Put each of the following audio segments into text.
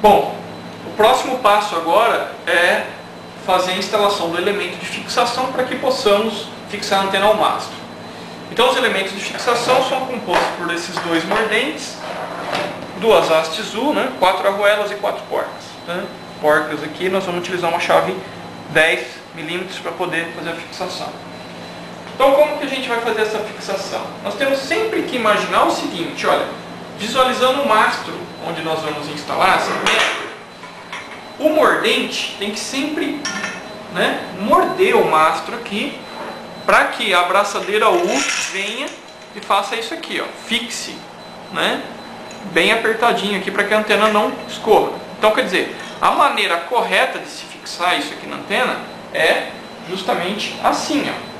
Bom, o próximo passo agora é fazer a instalação do elemento de fixação para que possamos fixar a antena ao mastro. Então os elementos de fixação são compostos por esses dois mordentes, duas hastes U, 4 arruelas e 4 porcas. Porcas aqui nós vamos utilizar uma chave 10 milímetros para poder fazer a fixação. Então como que a gente vai fazer essa fixação? Nós temos sempre que imaginar o seguinte, olha, visualizando o mastro onde nós vamos instalar essa antena, o mordente tem que sempre morder o mastro aqui, para que a abraçadeira U venha e faça isso aqui, ó, fixe, bem apertadinho aqui para que a antena não escorra. Então quer dizer, a maneira correta de se fixar isso aqui na antena é justamente assim, ó.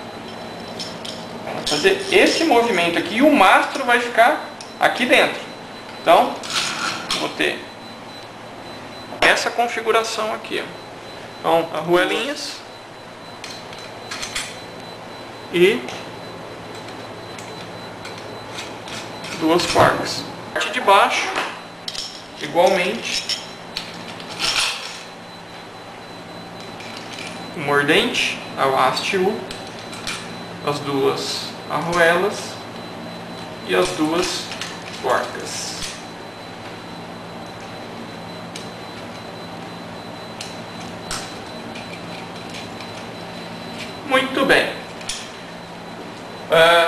Vamos fazer esse movimento aqui e o mastro vai ficar aqui dentro. Então, vou ter essa configuração aqui, ó. Então, arruelinhas e duas porcas. A parte de baixo, igualmente, o mordente, a haste U, as duas arruelas e as duas porcas. Muito bem.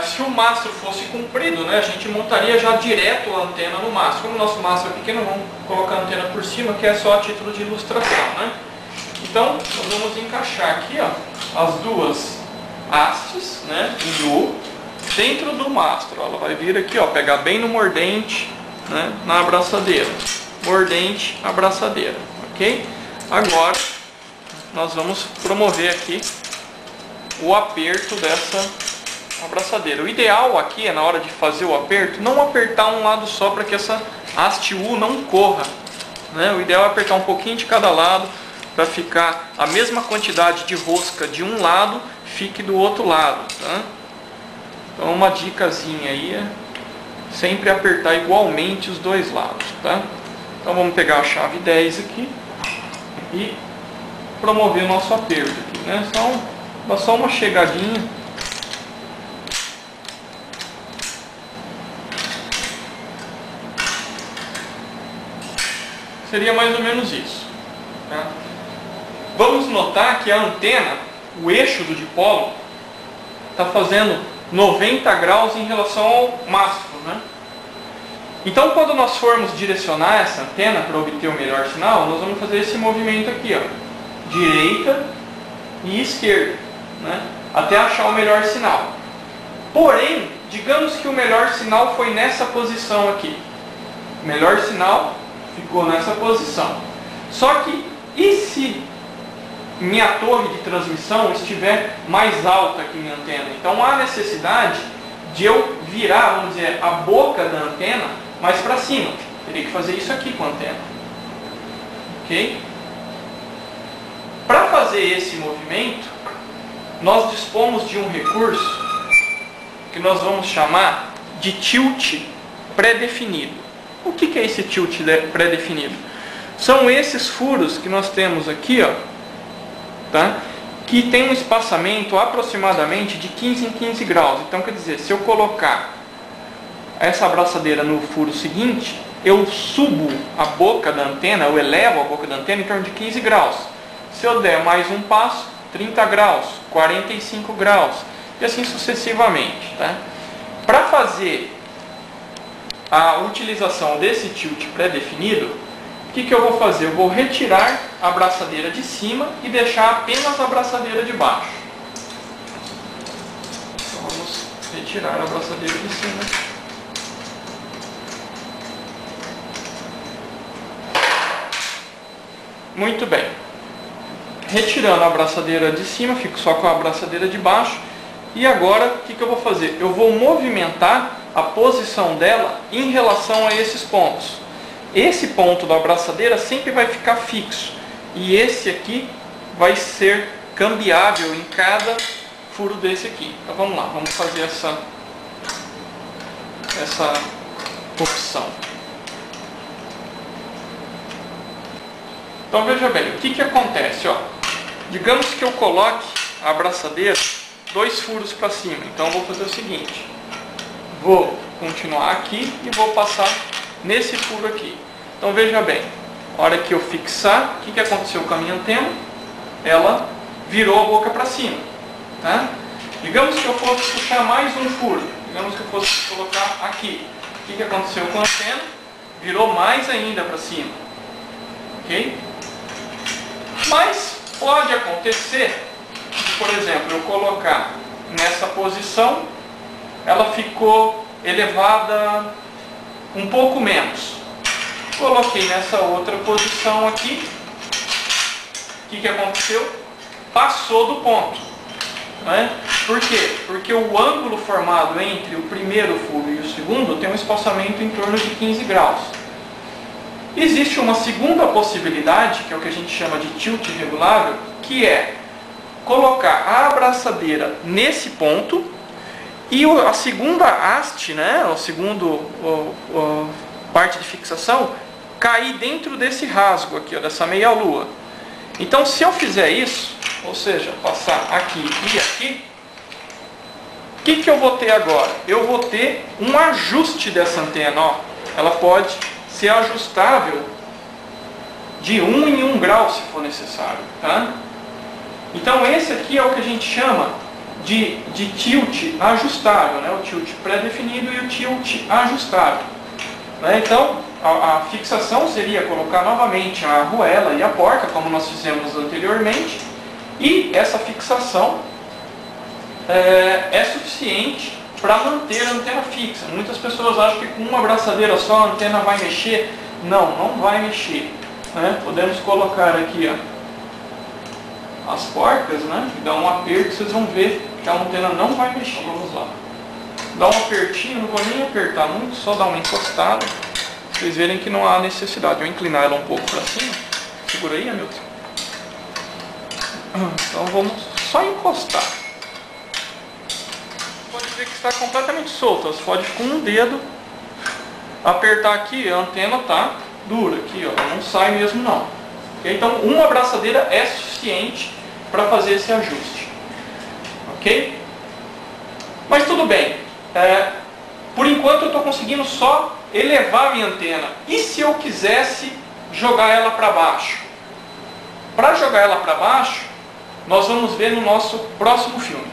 Se o mastro fosse comprido, a gente montaria já direto a antena no mastro. Como o nosso mastro é pequeno, vamos colocar a antena por cima, que é só a título de ilustração. Então, nós vamos encaixar aqui, ó, as duas hastes, em U, dentro do mastro. Ela vai vir aqui, ó, pegar bem no mordente, na abraçadeira. Mordente, abraçadeira, ok? Agora, nós vamos promover aqui o aperto dessa abraçadeira. O ideal aqui é, na hora de fazer o aperto, não apertar um lado só para que essa haste U não corra. O ideal é apertar um pouquinho de cada lado para ficar a mesma quantidade de rosca de um lado fique do outro lado. Então uma dicasinha aí é sempre apertar igualmente os dois lados. Então vamos pegar a chave 10 aqui e promover o nosso aperto aqui. Dá só uma chegadinha. Seria mais ou menos isso. Vamos notar que a antena, o eixo do dipolo, está fazendo 90 graus em relação ao mastro. Então quando nós formos direcionar essa antena para obter o melhor sinal, nós vamos fazer esse movimento aqui, ó, direita e esquerda, até achar o melhor sinal. Porém, digamos que o melhor sinal foi nessa posição aqui. O melhor sinal ficou nessa posição. Só que, e se minha torre de transmissão estiver mais alta que minha antena? Então há necessidade de eu virar, vamos dizer, a boca da antena mais para cima. Teria que fazer isso aqui com a antena. Ok? Para fazer esse movimento, nós dispomos de um recurso que nós vamos chamar de tilt pré-definido. O que é esse tilt pré-definido? São esses furos que nós temos aqui, ó, que tem um espaçamento aproximadamente de 15 em 15 graus. Então quer dizer, se eu colocar essa abraçadeira no furo seguinte, eu subo a boca da antena, eu elevo a boca da antena em torno de 15 graus. Se eu der mais um passo, 30 graus, 45 graus e assim sucessivamente. Para fazer a utilização desse tilt pré-definido, o que eu vou fazer? Eu vou retirar a abraçadeira de cima e deixar apenas a abraçadeira de baixo. Então vamos retirar a abraçadeira de cima. Muito bem. Retirando a abraçadeira de cima, fico só com a abraçadeira de baixo. E agora, o que eu vou fazer? Eu vou movimentar a posição dela em relação a esses pontos. Esse ponto da abraçadeira sempre vai ficar fixo. E esse aqui vai ser cambiável em cada furo desse aqui. Então vamos lá, vamos fazer essa opção. Então veja bem, o que acontece? Ó, digamos que eu coloque a abraçadeira 2 furos para cima. Então eu vou fazer o seguinte, vou continuar aqui e vou passar nesse furo aqui. Então veja bem, a hora que eu fixar, o que aconteceu com a minha antena? Ela virou a boca para cima. Tá? Digamos que eu fosse puxar mais um furo, digamos que eu fosse colocar aqui. O que aconteceu com a antena? Virou mais ainda para cima. Ok? Mas pode acontecer, por exemplo, eu colocar nessa posição, ela ficou elevada um pouco menos. Coloquei nessa outra posição aqui, o que aconteceu? Passou do ponto. Né? Por quê? Porque o ângulo formado entre o primeiro furo e o segundo tem um espaçamento em torno de 15 graus. Existe uma segunda possibilidade, que é o que a gente chama de tilt regulável, que é colocar a abraçadeira nesse ponto e a segunda haste, né, a segunda parte de fixação, cair dentro desse rasgo aqui, ó, dessa meia-lua. Então, se eu fizer isso, ou seja, passar aqui e aqui, o que eu vou ter agora? Eu vou ter um ajuste dessa antena. Ó. Ela pode ser ajustável de 1 em 1 grau, se for necessário. Tá? Então, esse aqui é o que a gente chama de tilt ajustável. Né? O tilt pré-definido e o tilt ajustável. Né? Então, a fixação seria colocar novamente a arruela e a porca, como nós fizemos anteriormente. E essa fixação é suficiente para manter a antena fixa. Muitas pessoas acham que com uma abraçadeira só a antena vai mexer. Não, não vai mexer. Né? Podemos colocar aqui ó, as porcas, né? E dar um aperto, vocês vão ver que a antena não vai mexer. Então, vamos lá. Dá um apertinho, não vou nem apertar muito, só dar uma encostada. Vocês verem que não há necessidade. Eu inclinar ela um pouco para cima. Segura aí, Hamilton. Então vamos só encostar. Pode ver que está completamente solta. Você pode com um dedo apertar aqui, a antena está dura aqui, ó, não sai mesmo não. Então uma abraçadeira é suficiente para fazer esse ajuste. Ok? Mas tudo bem. Por enquanto eu estou conseguindo só elevar a minha antena. E se eu quisesse jogar ela para baixo? Para jogar ela para baixo, nós vamos ver no nosso próximo filme.